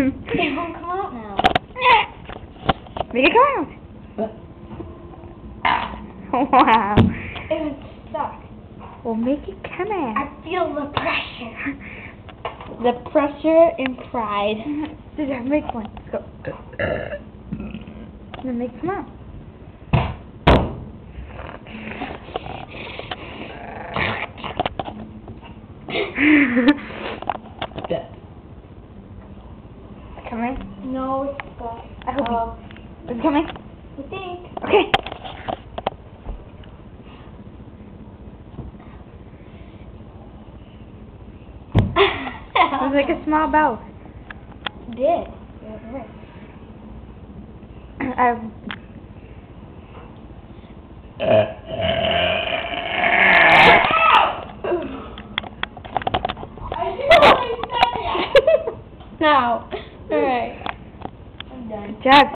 It won't come out now. Make it come out. Wow. It was stuck. Well, make it come out. I feel the pressure. The pressure and pride. Make one. Go. Then make it come out. Coming? No, it's stuck. I hope it's coming. I think. Okay. It was like a small bell. It did. Yeah, it did. No. Alright. I'm done. Good job.